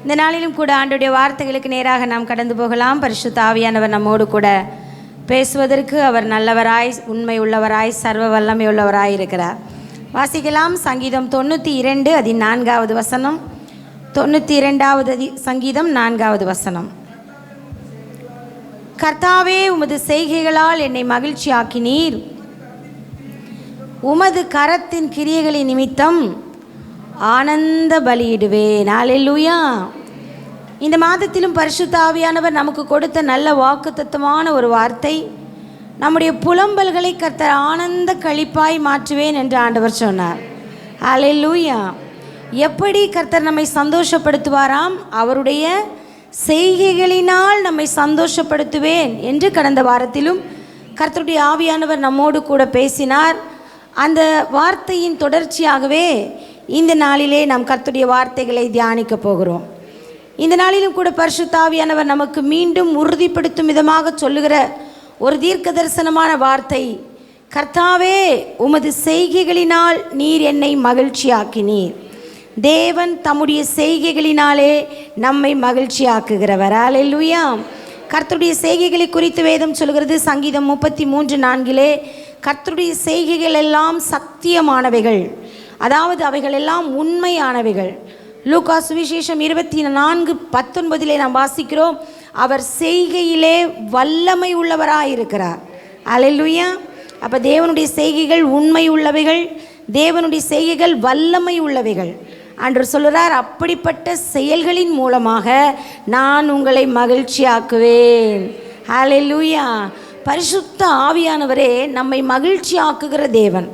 இந்த நாளிலும் கூட ஆண்டவருடைய வார்த்தைகளுக்கு நேராக நாம் கடந்து போகலாம். பரிசுத்த ஆவியானவர் நம்மோடு கூட பேசுவதற்கு அவர் நல்லவராய், உண்மை உள்ளவராய், சர்வ வல்லமை உள்ளவராய் இருக்கிறார். வாசிக்கலாம். சங்கீதம் 92 அதின் 4வது வசனம். 92வது சங்கீதம் 4வது வசனம். கர்த்தாவே, உமது செய்கைகளால் என்னை மகிழ்ச்சியாக்கினீர். உமது கரத்தின் கிரியைகளின் நிமித்தம் ஆனந்த பலியிடுவேன். அல்லேலூயா. இந்த மாதத்திலும் பரிசுத்த ஆவியானவர் நமக்கு கொடுத்த நல்ல வாக்குத்தத்தமான ஒரு வார்த்தை, நம்முடைய புலம்பல்களை கர்த்தர் ஆனந்த களிப்பாய் மாற்றுவேன் என்று ஆண்டவர் சொன்னார். அல்லேலூயா. எப்படி கர்த்தர் நம்மை சந்தோஷப்படுத்துவாராம்? அவருடைய செய்கைகளினால் நம்மை சந்தோஷப்படுத்துவேன் என்று கடந்த வாரத்திலும் கர்த்தருடைய ஆவியானவர் நம்மோடு கூட பேசினார். அந்த வார்த்தையின் தொடர்ச்சியாகவே இந்த நாளிலே நாம் கர்த்தருடைய வார்த்தைகளை தியானிக்க போகிறோம். இந்த நாளிலும் கூட பரிசுத்த ஆவியானவர் நமக்கு மீண்டும் உறுதிப்படுத்தும் விதமாக சொல்லுகிற ஒரு தீர்க்க தரிசனமான வார்த்தை, கர்த்தாவே, உமது செய்கைகளினால் நீர் என்னை மகிழ்ச்சியாக்கினீர். தேவன் தம்முடைய செய்கைகளினாலே நம்மை மகிழ்ச்சியாக்குகிறவர். அல்லேலூயா. கர்த்தருடைய செய்கைகளை குறித்து வேதம் சொல்கிறது. சங்கீதம் 33:4 கர்த்தருடைய செய்கைகள் எல்லாம் சத்தியமானவைகள், அதாவது அவைகள் எல்லாம் உண்மையானவைகள். லூக்கா சுவிசேஷம் 24:19 நாம் வாசிக்கிறோம், அவர் செய்கையிலே வல்லமை உள்ளவராயிருக்கிறார். அல்லேலூயா. அப்போ தேவனுடைய செய்கைகள் உண்மை உள்ளவைகள், தேவனுடைய செய்கைகள் வல்லமை உள்ளவைகள். அன்று சொல்கிறார், அப்படிப்பட்ட செயல்களின் மூலமாக நான் உங்களை மகிழ்ச்சியாக்குவேன். அல்லேலூயா. பரிசுத்த ஆவியானவரே நம்மை மகிழ்ச்சியாக்குகிற தேவன்.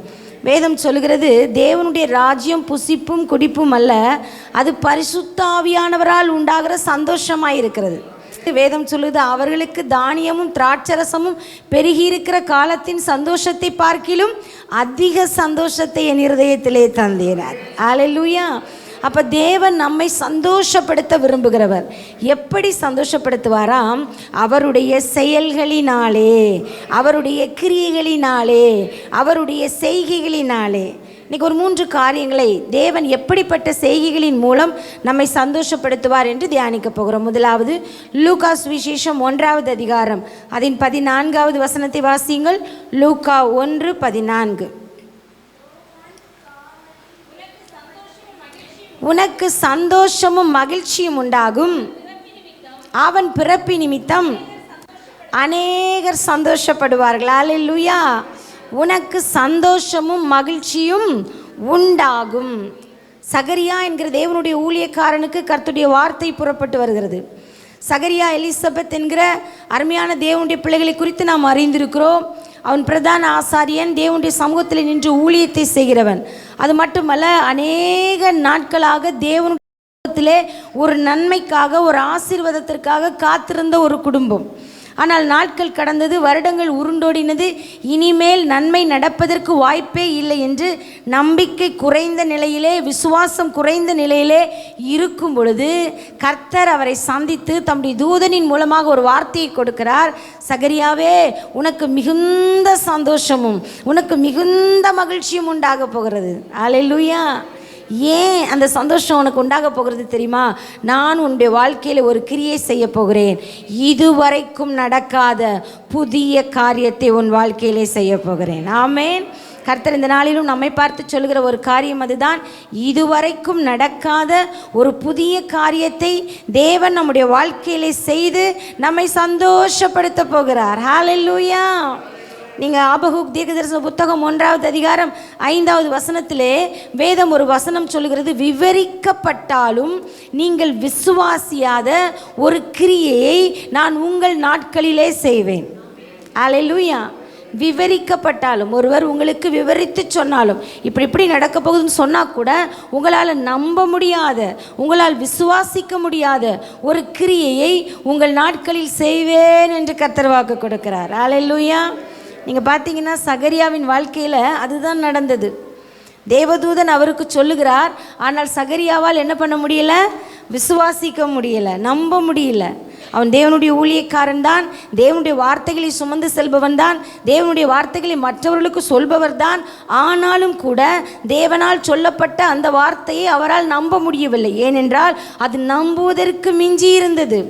வேதம் சொல்லுகிறது, தேவனுடைய ராஜ்யம் புசிப்பும் குடிப்பும் அல்ல, அது பரிசுத்த ஆவியானவரால் உண்டாகிற சந்தோஷமாய் இருக்கிறது. வேதம் சொல்லுது, அவர்களுக்கு தானியமும் திராட்சரசமும் பெருகியிருக்கிற காலத்தின் சந்தோஷத்தை பார்க்கிலும் அதிக சந்தோஷத்தை என் இருதயத்திலே தந்தேனார். அல்லேலூயா. அப்போ தேவன் நம்மை சந்தோஷப்படுத்த விரும்புகிறவர். எப்படி சந்தோஷப்படுத்துவாராம்? அவருடைய செயல்களினாலே, அவருடைய கிரியைகளினாலே, அவருடைய செய்கைகளினாலே. இன்றைக்கி ஒரு 3 காரியங்களை தேவன் எப்படிப்பட்ட செய்கைகளின் மூலம் நம்மை சந்தோஷப்படுத்துவார் என்று தியானிக்க போகிறோம். முதலாவது, லூக்கா சுவிசேஷம் 1வது அதிகாரம் அதன் 14வது வசனத்தை வாசியுங்கள். லூக்கா 1:14. உனக்கு சந்தோஷமும் மகிழ்ச்சியும் உண்டாகும், அவன் பிறப்பு நிமித்தம் அநேகர் சந்தோஷப்படுவார்கள். அல்லேலூயா. உனக்கு சந்தோஷமும் மகிழ்ச்சியும் உண்டாகும். சகரியா என்கிற தேவனுடைய ஊழியக்காரனுக்கு கர்த்தருடைய வார்த்தை புறப்பட்டு வருகிறது. சகரியா எலிசபெத் என்கிற அருமையான தேவனுடைய பிள்ளைகளை குறித்து நாம் அறிந்திருக்கிறோம். அவன் பிரதான ஆசாரியன், தேவனுடைய சமூகத்தில் நின்று ஊழியத்தை செய்கிறவன். அது மட்டுமல்ல, அநேக நாட்களாக தேவனுடைய ஒரு நன்மைக்காக, ஒரு ஆசீர்வாதத்திற்காக காத்திருந்த ஒரு குடும்பம். ஆனால் நாட்கள் கடந்தது, வருடங்கள் உருண்டோடினது. இனிமேல் நன்மை நடப்பதற்கு வாய்ப்பே இல்லை என்று நம்பிக்கை குறைந்த நிலையிலே, விசுவாசம் குறைந்த நிலையிலே இருக்கும் பொழுது கர்த்தர் அவரை சந்தித்து தம்முடைய தூதனின் மூலமாக ஒரு வார்த்தையை கொடுக்கிறார். சகரியாவே, உனக்கு மிகுந்த சந்தோஷமும் உனக்கு மிகுந்த மகிழ்ச்சியும் உண்டாக போகிறது. அல்லேலூயா. ஏன் அந்த சந்தோஷம் உனக்கு உண்டாக போகிறது தெரியுமா? நான் உன்னுடைய வாழ்க்கையில் ஒரு கிரியை செய்ய போகிறேன். இதுவரைக்கும் நடக்காத புதிய காரியத்தை உன் வாழ்க்கையிலே செய்ய போகிறேன். ஆமென். கர்த்தர் இந்த நாளிலும் நம்மை பார்த்து சொல்லுகிற ஒரு காரியம் அதுதான். இதுவரைக்கும் நடக்காத ஒரு புதிய காரியத்தை தேவன் நம்முடைய வாழ்க்கையிலே செய்து நம்மை சந்தோஷப்படுத்த போகிறார். ஹல்லேலூயா. நீங்கள் ஆபகுக் தீர்க்கதரிசன புத்தகம் 1வது அதிகாரம் 5வது வசனத்திலே வேதம் ஒரு வசனம் சொல்லுகிறது, விவரிக்கப்பட்டாலும் நீங்கள் விசுவாசியாத ஒரு கிரியையை நான் உங்கள் நாட்களிலே செய்வேன். அல்லேலூயா. விவரிக்கப்பட்டாலும், ஒருவர் உங்களுக்கு விவரித்து சொன்னாலும், இப்படி நடக்க போகுதுன்னு சொன்னால் கூட உங்களால் நம்ப முடியாத, உங்களால் விசுவாசிக்க முடியாத ஒரு கிரியையை உங்கள் நாட்களில் செய்வேன் என்று கர்த்தர் வாக்கு கொடுக்கிறார். அல்லேலூயா. நீங்கள் பார்த்தீங்கன்னா சகரியாவின் வாழ்க்கையில் அதுதான் நடந்தது. தேவதூதன் அவருக்கு சொல்லுகிறார், ஆனால் சகரியாவால் என்ன பண்ண முடியல? விசுவாசிக்க முடியல, நம்ப முடியல. அவன் தேவனுடைய ஊழியக்காரன் தான், தேவனுடைய வார்த்தைகளை சுமந்து செல்பவன் தான், தேவனுடைய வார்த்தைகளை மற்றவர்களுக்கு சொல்பவர் தான். ஆனாலும் கூட தேவனால் சொல்லப்பட்ட அந்த வார்த்தையை அவரால் நம்ப முடியவில்லை. ஏனென்றால் அது நம்புவதற்கு மிஞ்சி இருந்தது.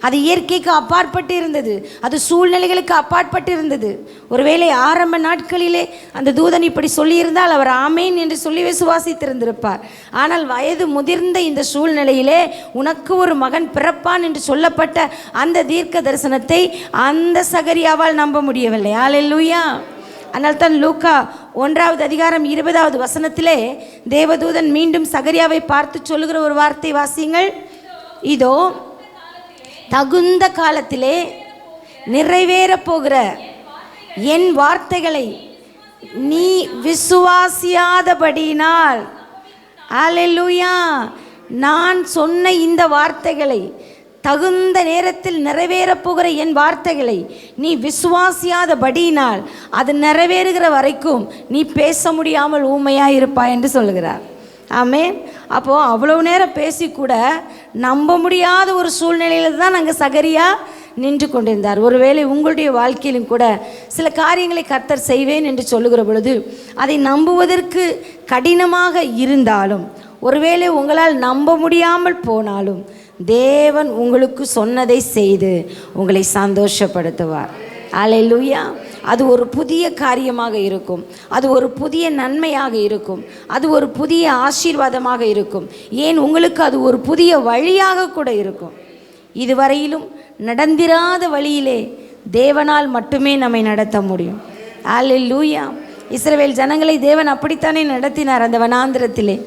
அது இயற்கைக்கு அப்பாற்பட்டு இருந்தது. அது சூழ்நிலைகளுக்கு அப்பாற்பட்டு இருந்தது. ஒருவேளை ஆரம்ப நாட்களிலே அந்த தூதன் இப்படி சொல்லியிருந்தால் அவர் ஆமேன் என்று சொல்லி விசுவாசித்திருந்திருப்பார். ஆனால் வயது முதிர்ந்த இந்த சூழ்நிலையிலே உனக்கு ஒரு மகன் பிறப்பான் என்று சொல்லப்பட்ட அந்த தீர்க்க தரிசனத்தை அந்த சகரியாவால் நம்ப முடியவில்லை. அல்லேலூயா. அதனால் தான் லூக்கா 1வது அதிகாரம் 20வது வசனத்திலே தேவதூதன் மீண்டும் சகரியாவை பார்த்து சொல்லுகிற ஒரு வார்த்தை வாசியுங்கள். இதோ தகுந்த காலத்திலே நிறைவேறப் போகிற என் வார்த்தைகளை நீ விசுவாசியாதபடியினால், அல்லேலூயா, நான் சொன்ன இந்த வார்த்தைகளை, தகுந்த நேரத்தில் நிறைவேறப் போகிற என் வார்த்தைகளை நீ விசுவாசியாதபடியினால் அது நிறைவேறுகிற வரைக்கும் நீ பேச முடியாமல் ஊமையாக இருப்பாய் என்று சொல்லுகிறார். ஆமென். அப்போது அவ்வளவு நேரம் பேசி கூட நம்ப முடியாத ஒரு சூழ்நிலையில் தான் அங்கே சகரியா நின்று கொண்டிருந்தார். ஒருவேளை உங்களுடைய வாழ்க்கையிலும் கூட சில காரியங்களை கர்த்தர் செய்வேன் என்று சொல்லுகிற பொழுது அதை நம்புவதற்கு கடினமாக இருந்தாலும், ஒருவேளை உங்களால் நம்ப முடியாமல் போனாலும், தேவன் உங்களுக்கு சொன்னதை செய்து உங்களை சந்தோஷப்படுத்துவார். அல்லேலூயா. அது ஒரு புதிய காரியமாக இருக்கும். அது ஒரு புதிய நன்மையாக இருக்கும். அது ஒரு புதிய ஆசீர்வாதமாக இருக்கும். ஏன், உங்களுக்கு அது ஒரு புதிய வழியாக கூட இருக்கும். இதுவரையிலும் நடந்திராத வழியிலே தேவனால் மட்டுமே நம்மை நடத்த முடியும். அல்லேலூயா. இஸ்ரவேல் ஜனங்களை தேவன் அப்படித்தானே நடத்தினார். அந்த வனாந்திரத்திலே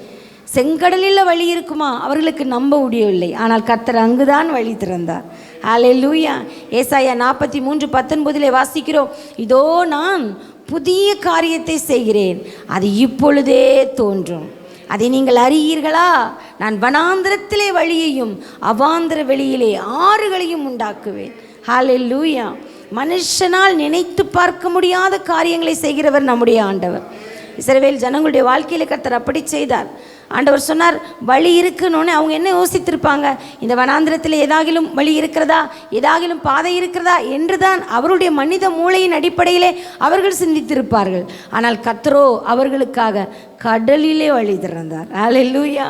செங்கடலில் வழி இருக்குமா, அவர்களுக்கு நம்ப முடியவில்லை. ஆனால் கர்த்தர் அங்குதான் வழி திறந்தார். அல்லேலூயா. ஏசாயா 43:19 வாசிக்கிறோம். இதோ நான் புதிய காரியத்தை செய்கிறேன், அது இப்பொழுதே தோன்றும், அதை நீங்கள் அறியீர்களா? நான் வனாந்திரத்திலே வழியையும் அவாந்திர வெளியிலே ஆறுகளையும் உண்டாக்குவேன். அல்லேலூயா. மனுஷனால் நினைத்து பார்க்க முடியாத காரியங்களை செய்கிறவர் நம்முடைய ஆண்டவர். இஸ்ரவேல் ஜனங்களுடைய வாழ்க்கையில் கர்த்தர் அப்படி செய்தார். ஆண்டவர் சொன்னார், வழி இருக்குன்னு. அவங்க என்ன யோசித்திருப்பாங்க? இந்த வனாந்திரத்தில் ஏதாகிலும் வழி இருக்கிறதா, ஏதாகிலும் பாதை இருக்கிறதா என்று தான் அவருடைய மனித மூளையின் அடிப்படையிலே அவர்கள் சிந்தித்திருப்பார்கள். ஆனால் கர்த்தரோ அவர்களுக்காக கடலிலே வழி திறந்தார். அல்லேலூயா.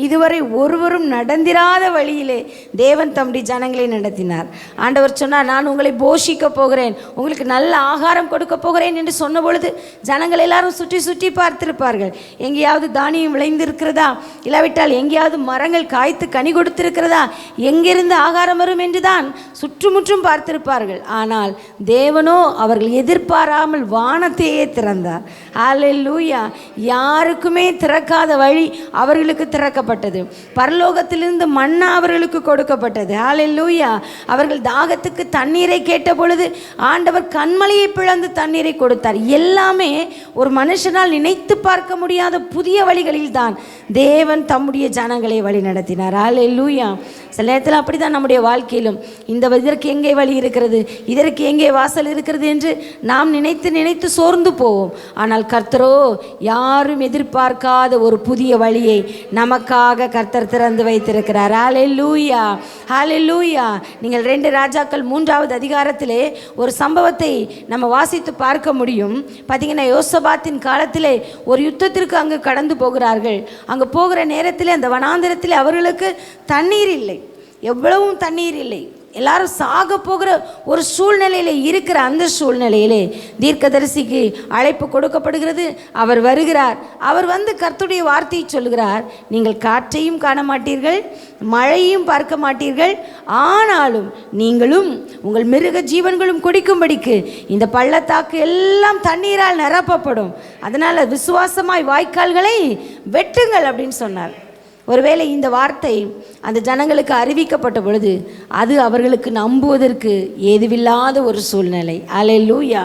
இதுவரை ஒருவரும் நடந்திராத வழியிலே தேவன் தம்முடைய ஜனங்களை நடத்தினார். ஆண்டவர் சொன்னார், நான் உங்களை போஷிக்க போகிறேன், உங்களுக்கு நல்ல ஆகாரம் கொடுக்க போகிறேன் என்று சொன்ன பொழுது ஜனங்கள் எல்லாரும் சுற்றி சுற்றி பார்த்திருப்பார்கள். எங்கேயாவது தானியம் விளைந்திருக்கிறதா, இல்லாவிட்டால் எங்கேயாவது மரங்கள் காய்த்து கனி கொடுத்திருக்கிறதா, எங்கிருந்து ஆகாரம் வரும் என்று தான் சுற்றுமுற்றும் பார்த்திருப்பார்கள். ஆனால் தேவனோ அவர்கள் எதிர்பாராமல் வானத்தையே திறந்தார். அல்லேலூயா. யாருக்குமே திறக்காத வழி அவர்களுக்கு திறக்க பரலோகத்திலிருந்து மன்னா அவர்களுக்கு கொடுக்கப்பட்டது. அல்லேலூயா. அவர்கள் தாகத்துக்கு தண்ணீரை கேட்ட பொழுது ஆண்டவர் கண்மலையை பிளந்து தண்ணீரை கொடுத்தார். எல்லாமே ஒரு மனுஷனால் நினைத்து பார்க்க முடியாத புதிய வழிகளில் தான் தேவன் தம்முடைய ஜனங்களை வழி நடத்தினார். அல்லேலூயா. சில நேரத்தில் அப்படி தான் நம்முடைய வாழ்க்கையிலும் இதற்கு எங்கே வழி இருக்கிறது, இதற்கு எங்கே வாசல் இருக்கிறது என்று நாம் நினைத்து நினைத்து சோர்ந்து போவோம். ஆனால் கர்த்தரோ யாரும் எதிர்பார்க்காத ஒரு புதிய வழியை நமக்காக கர்த்தர் திறந்து வைத்திருக்கிறார். அல்லேலூயா. அல்லேலூயா. நீங்கள் 2 ராஜாக்கள் 3வது அதிகாரத்திலே ஒரு சம்பவத்தை நம்ம வாசித்து பார்க்க முடியும். பார்த்தீங்கன்னா, யோசபாத்தின் காலத்திலே ஒரு யுத்தத்திற்கு அங்கு கடந்து போகிறார்கள். அங்கு போகிற நேரத்தில் அந்த வனாந்திரத்தில் அவர்களுக்கு தண்ணீர் இல்லை, எவ்வளவும் தண்ணீர் இல்லை. எல்லாரும் சாக போகிற ஒரு சூழ்நிலையில் இருக்கிற அந்த சூழ்நிலையிலே தீர்க்கதரிசிக்கு அழைப்பு கொடுக்கப்படுகிறது. அவர் வருகிறார். அவர் வந்து கர்த்தருடைய வார்த்தையை சொல்கிறார், நீங்கள் காற்றையும் காண மாட்டீர்கள், மழையும் பார்க்க மாட்டீர்கள், ஆனாலும் நீங்களும் உங்கள் மிருக ஜீவன்களும் குடிக்கும்படிக்கு இந்த பள்ளத்தாக்கு எல்லாம் தண்ணீரால் நிரப்பப்படும், அதனால் விசுவாசமாய் வாய்க்கால்களை வெட்டுங்கள் அப்படின்னு சொன்னார். ஒருவேளை இந்த வார்த்தை அந்த ஜனங்களுக்கு அறிவிக்கப்பட்ட பொழுது அது அவர்களுக்கு நம்புவதற்கு ஏதுவில்லாத ஒரு சூழ்நிலை. அல்லேலூயா.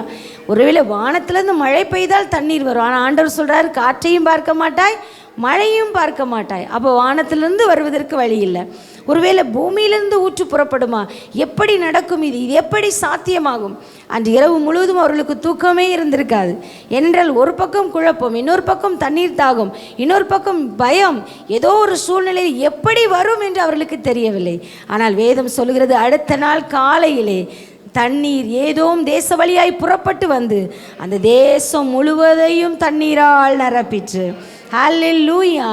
ஒருவேளை வானத்திலிருந்து மழை பெய்தால் தண்ணீர் வரும். ஆனால் ஆண்டவர் சொல்கிறார், காற்றையும் பார்க்க மாட்டாய், மழையும் பார்க்க மாட்டாய். அப்போ வானத்திலிருந்து வருவதற்கு வழி இல்லை. ஒருவேளை பூமியிலிருந்து ஊற்று புறப்படுமா? எப்படி நடக்கும்? இது எப்படி சாத்தியமாகும்? அன்று இரவு முழுவதும் அவர்களுக்கு தூக்கமே இருந்திருக்காது. என்றால் ஒரு பக்கம் குழப்பம், இன்னொரு பக்கம் தண்ணீர் தாகம், இன்னொரு பக்கம் பயம். ஏதோ ஒரு சூழ்நிலையில் எப்படி வரும் என்று அவர்களுக்கு தெரியவில்லை. ஆனால் வேதம் சொல்கிறது, அடுத்த நாள் காலையிலே தண்ணீர் ஏதோம் தேச வழியாய் புறப்பட்டு வந்து அந்த தேசம் முழுவதையும் தண்ணீரால் நிரப்பிற்று. ஹல்லேலூயா!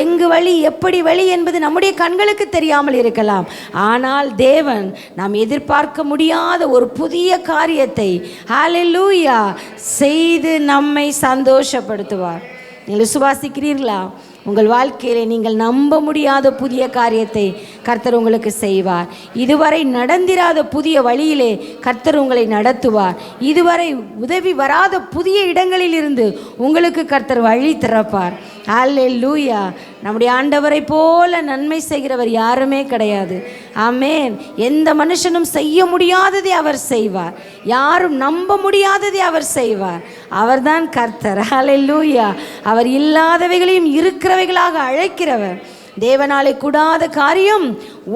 எங்கு வழி, எப்படி வழி என்பது நம்முடைய கண்களுக்கு தெரியாமல் இருக்கலாம். ஆனால் தேவன் நாம் எதிர்பார்க்க முடியாத ஒரு புதிய காரியத்தை ஹல்லேலூயா செய்து நம்மை சந்தோஷப்படுத்துவார். நீங்கள் விசுவாசிக்கிறீர்களா? உங்கள் வாழ்க்கையிலே நீங்கள் நம்ப முடியாத புதிய காரியத்தை கர்த்தர் உங்களுக்கு செய்வார். இதுவரை நடந்திராத புதிய வழியிலே கர்த்தர் உங்களை நடத்துவார். இதுவரை உதவி வராத புதிய இடங்களில் இருந்து உங்களுக்கு கர்த்தர் வழி திறப்பார். அல்லேலூயா! நம்முடைய ஆண்டவரை போல நன்மை செய்கிறவர் யாருமே கிடையாது. ஆமென். எந்த மனுஷனும் செய்ய முடியாததை அவர் செய்வார். யாரும் நம்ப முடியாததை அவர் செய்வார். அவர்தான் கர்த்தர். அல்லேலூயா! அவர் இல்லாதவைகளையும் இருக்கிறவைகளாக அழைக்கிறவர். தேவனாலே கூடாத காரியம்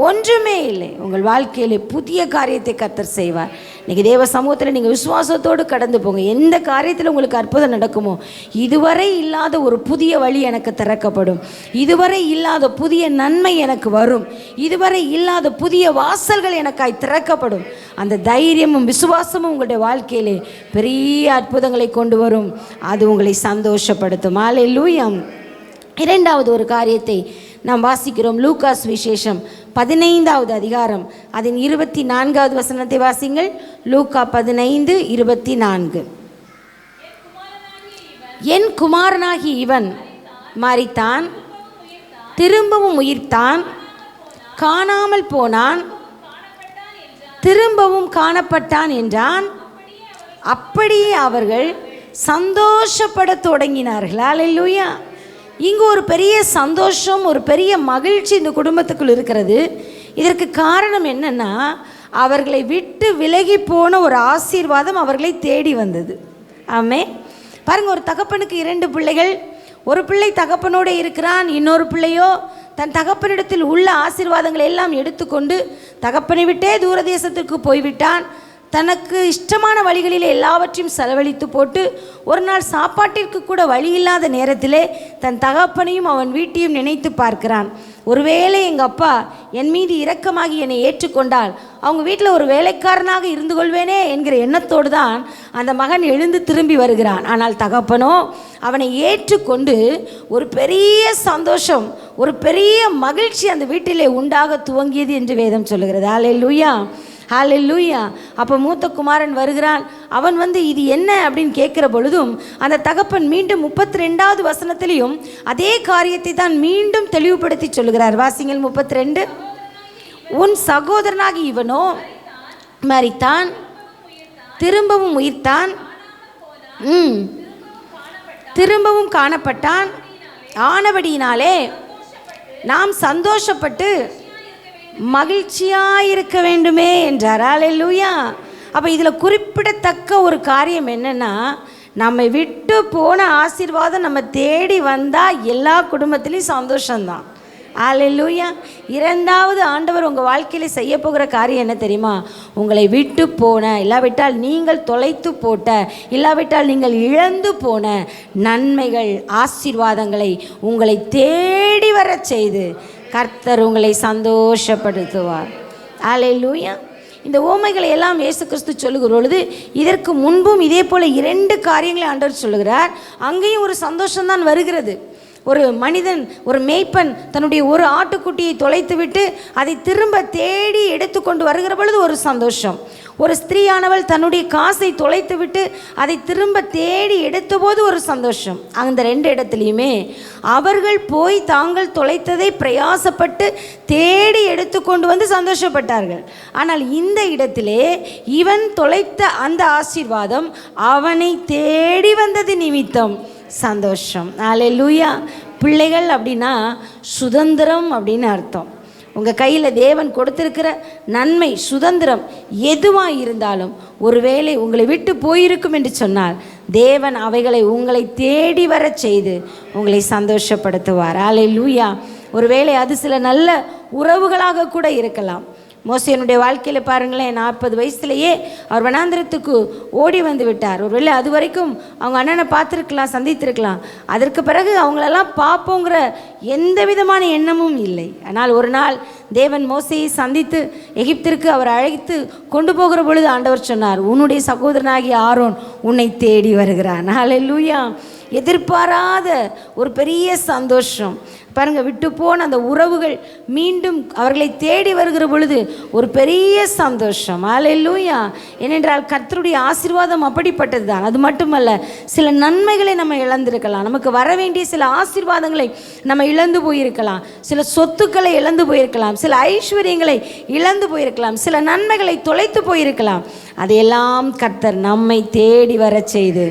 ஒன்றுமே இல்லை. உங்கள் வாழ்க்கையிலே புதிய காரியத்தை கர்த்தர் செய்வார். இன்றைக்கி தேவ சமூகத்தில் நீங்கள் விசுவாசத்தோடு கடந்து போங்க. எந்த காரியத்தில் உங்களுக்கு அற்புதம் நடக்குமோ, இதுவரை இல்லாத ஒரு புதிய வழி எனக்கு திறக்கப்படும், இதுவரை இல்லாத புதிய நன்மை எனக்கு வரும், இதுவரை இல்லாத புதிய வாசல்கள் எனக்காய் திறக்கப்படும். அந்த தைரியமும் விசுவாசமும் உங்களுடைய வாழ்க்கையிலே பெரிய அற்புதங்களை கொண்டு வரும். அது உங்களை சந்தோஷப்படுத்தும். அல்லேலூயா! இரண்டாவது ஒரு காரியத்தை நாம் வாசிக்கிறோம். லூகாஸ் விசேஷம் 15வது அதிகாரம் அதன் 24வது வசனத்தை வாசிங்கள். லூக்கா 15:24. என் குமாரனாகி இவன் மரித்தான், திரும்பவும் உயிர்த்தான், காணாமல் போனான், திரும்பவும் காணப்பட்டான் என்றான். அப்படியே அவர்கள் சந்தோஷப்பட தொடங்கினார்கள். அல்லேலூயா! இங்கு ஒரு பெரிய சந்தோஷம், ஒரு பெரிய மகிழ்ச்சி இந்த குடும்பத்துக்குள் இருக்கிறது. இதற்கு காரணம் என்னன்னா, அவர்களை விட்டு விலகி போன ஒரு ஆசீர்வாதம் அவர்களை தேடி வந்தது. ஆமென். பாருங்கள், ஒரு தகப்பனுக்கு 2 பிள்ளைகள். ஒரு பிள்ளை தகப்பனோடு இருக்கிறான், இன்னொரு பிள்ளையோ தன் தகப்பனிடத்தில் உள்ள ஆசீர்வாதங்களை எல்லாம் எடுத்துக்கொண்டு தகப்பனை விட்டே தூரதேசத்திற்கு போய்விட்டான். தனக்கு இஷ்டமான வழிகளில் எல்லாவற்றையும் செலவழித்து போட்டு ஒரு நாள் சாப்பாட்டிற்கு கூட வழி இல்லாத நேரத்திலே தன் தகப்பனையும் அவன் வீட்டையும் நினைத்து பார்க்கிறான். ஒருவேளை எங்கள் அப்பா என் மீது இரக்கமாகி என்னை ஏற்றுக்கொண்டால் அவங்க வீட்டில் ஒரு வேலைக்காரனாக இருந்து கொள்வேனே என்கிற எண்ணத்தோடு தான் அந்த மகன் எழுந்து திரும்பி வருகிறான். ஆனால் தகப்பனோ அவனை ஏற்றுக்கொண்டு ஒரு பெரிய சந்தோஷம், ஒரு பெரிய மகிழ்ச்சி அந்த வீட்டிலே உண்டாக துவங்கியது என்று வேதம் சொல்லுகிறது. அல்லேலூயா! ஹல்லேலூயா! அப்போ மூத்த குமாரன் வருகிறான். அவன் வந்து இது என்ன அப்படின்னு கேட்குற பொழுதும் அந்த தகப்பன் மீண்டும் 32வது வசனத்திலையும் அதே காரியத்தை தான் மீண்டும் தெளிவுபடுத்தி சொல்லுகிறார். வாசிங்கள் 32. உன் சகோதரனாகி இவனோ மரித்தான், திரும்பவும் உயிர்த்தான், திரும்பவும் காணப்பட்டான். ஆனபடியினாலே நாம் சந்தோஷப்பட்டு மகிழ்ச்சியாயிருக்க வேண்டுமே என்றார். அல்லேலூயா! அப்போ இதில் குறிப்பிடத்தக்க ஒரு காரியம் என்னென்னா, நம்மை விட்டு போன ஆசீர்வாதம் நம்ம தேடி வந்தால் எல்லா குடும்பத்திலையும் சந்தோஷம்தான். அல்லேலூயா! இரண்டாவது ஆண்டவர் உங்கள் வாழ்க்கையில் செய்ய போகிற காரியம் என்ன தெரியுமா? உங்களை விட்டு போன, இல்லாவிட்டால் நீங்கள் தொலைத்து போட்ட, இல்லாவிட்டால் நீங்கள் இழந்து போன நன்மைகள், ஆசீர்வாதங்களை உங்களை தேடி வர செய்து கர்த்தர் உங்களை சந்தோஷப்படுத்துவார். அல்லேலூயா! இந்த ஓமைகளை எல்லாம் இயேசு கிறிஸ்து சொல்லுகிற பொழுது இதற்கு முன்பும் இதே போல் 2 காரியங்களை ஆண்டவர் சொல்லுகிறார். அங்கேயும் ஒரு சந்தோஷம்தான் வருகிறது. ஒரு மனிதன், ஒரு மேய்ப்பன் தன்னுடைய ஒரு ஆட்டுக்குட்டியை தொலைத்துவிட்டு அதை திரும்ப தேடி எடுத்து கொண்டு வருகிற பொழுது ஒரு சந்தோஷம். ஒரு ஸ்திரீயானவள் தன்னுடைய காசை தொலைத்துவிட்டு அதை திரும்ப தேடி எடுத்தபோது ஒரு சந்தோஷம். அந்த 2 இடத்துலையுமே அவர்கள் போய் தாங்கள் தொலைத்ததை பிரயாசப்பட்டு தேடி எடுத்து கொண்டு வந்து சந்தோஷப்பட்டார்கள். ஆனால் இந்த இடத்திலே இவன் தொலைத்த அந்த ஆசீர்வாதம் அவனை தேடி வந்தது நிமித்தம் சந்தோஷம். அல்லேலூயா! பிள்ளைகள் அப்படின்னா சுதந்திரம் அப்படின்னு அர்த்தம். உங்கள் கையில் தேவன் கொடுத்திருக்கிற நன்மை, சுதந்திரம் எதுவாக இருந்தாலும் ஒருவேளை உங்களை விட்டு போயிருக்கும் என்று சொன்னால் தேவன் அவைகளை உங்களை தேடி வர செய்து உங்களை சந்தோஷப்படுத்துவார். அல்லேலூயா! ஒருவேளை அது சில நல்ல உறவுகளாக கூட இருக்கலாம். மோசேனுடைய வாழ்க்கையில் பாருங்களேன், 40 வயசுலேயே அவர் வனாந்திரத்துக்கு ஓடி வந்து விட்டார். ஒருவேளை அது வரைக்கும் அவங்க அண்ணனை பார்த்துருக்கலாம், சந்தித்திருக்கலாம். அதற்கு பிறகு அவங்களெல்லாம் பார்ப்போங்கிற எந்த விதமான எண்ணமும் இல்லை. ஆனால் ஒரு நாள் தேவன் மோசேயை சந்தித்து எகிப்திற்கு அவர் அழைத்து கொண்டு போகிற பொழுது ஆண்டவர் சொன்னார், உன்னுடைய சகோதரனாகிய ஆரோன் உன்னை தேடி வருகிறான். ஹல்லேலூயா. எதிர்பாராத ஒரு பெரிய சந்தோஷம் பாருங்கள். விட்டு போன அந்த உறவுகள் மீண்டும் அவர்களை தேடி வருகிற பொழுது ஒரு பெரிய சந்தோஷம். ஹல்லேலூயா. ஏனென்றால் கர்த்தருடைய ஆசீர்வாதம் அப்படிப்பட்டது தான். அது மட்டுமல்ல, சில நன்மைகளை நம்ம இழந்திருக்கலாம், நமக்கு வர வேண்டிய சில ஆசீர்வாதங்களை நம்ம இழந்து போயிருக்கலாம், சில சொத்துக்களை இழந்து போயிருக்கலாம், சில ஐஸ்வர்யங்களை இழந்து போயிருக்கலாம், சில நன்மைகளை தொலைத்து போயிருக்கலாம். அதையெல்லாம் கர்த்தர் நம்மை தேடி வர செய்து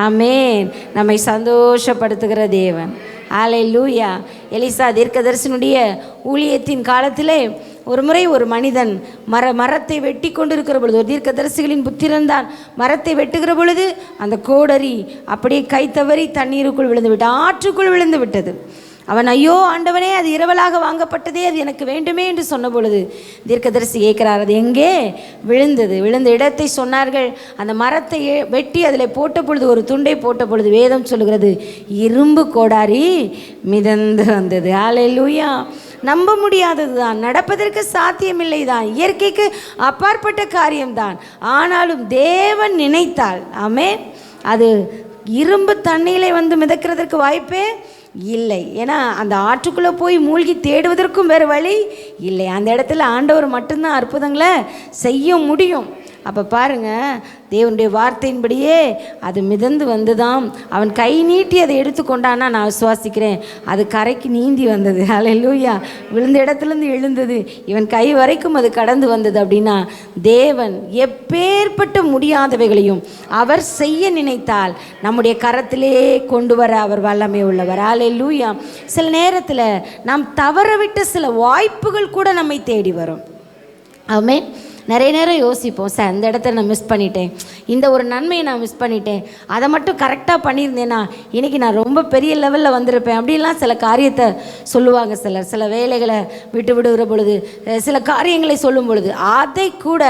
ஆமென் நம்மை சந்தோஷப்படுத்துகிற தேவன். ஹல்லேலூயா. எலிசா தீர்க்கதரிசனுடைய ஊழியத்தின் காலத்திலே ஒரு முறை ஒரு மனிதன் மரத்தை வெட்டி கொண்டிருக்கிற பொழுது, ஒரு தீர்க்கதரிசிகளின் புத்திரன் தான் மரத்தை வெட்டுகிற பொழுது அந்த கோடரி அப்படியே கை தவறி தண்ணீருக்குள் விழுந்து விட்டது, ஆற்றுக்குள் விழுந்து விட்டது. அவன் ஐயோ ஆண்டவனே, அது இரவலாக வாங்கப்பட்டதே, அது எனக்கு வேண்டுமே என்று சொன்ன பொழுது தீர்க்கதரிசி கேட்கிறார், அது எங்கே விழுந்தது? விழுந்த இடத்தை சொன்னார்கள். அந்த மரத்தை வெட்டி அதில் போட்ட பொழுது, ஒரு துண்டை போட்ட பொழுது வேதம் சொல்லுகிறது, இரும்பு கோடாரி மிதந்து வந்தது. ஹல்லேலூயா. நம்ப முடியாதது தான், நடப்பதற்கு சாத்தியமில்லை தான், இயற்கைக்கு அப்பாற்பட்ட காரியம்தான். ஆனாலும் தேவன் நினைத்தால் ஆமென், அது இரும்பு தண்ணியிலே வந்து மிதக்கிறதுக்கு வாய்ப்பே இல்லை. ஏன்னா அந்த ஆற்றுக்குள்ளே போய் மூழ்கி தேடுவதற்கும் வேறு வழி இல்லை. அந்த இடத்துல ஆண்டவர் மட்டும்தான் அற்புதங்களை செய்ய முடியும். அப்போ பாருங்கள், தேவனுடைய வார்த்தையின்படியே அது மிதந்து வந்துதான். அவன் கை நீட்டி அதை எடுத்துக்கொண்டான்னா நான் விசுவாசிக்கிறேன் அது கரைக்கு நீந்தி வந்தது. ஹல்லேலூயா. விழுந்த இடத்துலேருந்து எழுந்தது, இவன் கை வரைக்கும் அது கடந்து வந்தது. அப்படின்னா தேவன் எப்பேற்பட்ட முடியாதவைகளையும் அவர் செய்ய நினைத்தால் நம்முடைய கரத்திலே கொண்டு வர அவர் வல்லமை உள்ளவர். ஹல்லேலூயா. சில நேரத்தில் நாம் தவறவிட்ட சில வாய்ப்புகள் கூட நம்மை தேடி வரும். ஆமென். நிறைய நேரம் யோசிப்போம், சார் அந்த இடத்த நான் மிஸ் பண்ணிட்டேன், இந்த ஒரு நன்மையை நான் மிஸ் பண்ணிட்டேன், அதை மட்டும் கரெக்டாக பண்ணியிருந்தேன்னா இன்றைக்கி நான் ரொம்ப பெரிய லெவலில் வந்திருப்பேன் அப்படின்லாம் சில காரியத்தை சொல்லுவாங்க. சில வேலைகளை விட்டு விடுகிற பொழுது, சில காரியங்களை சொல்லும் பொழுது, அதை கூட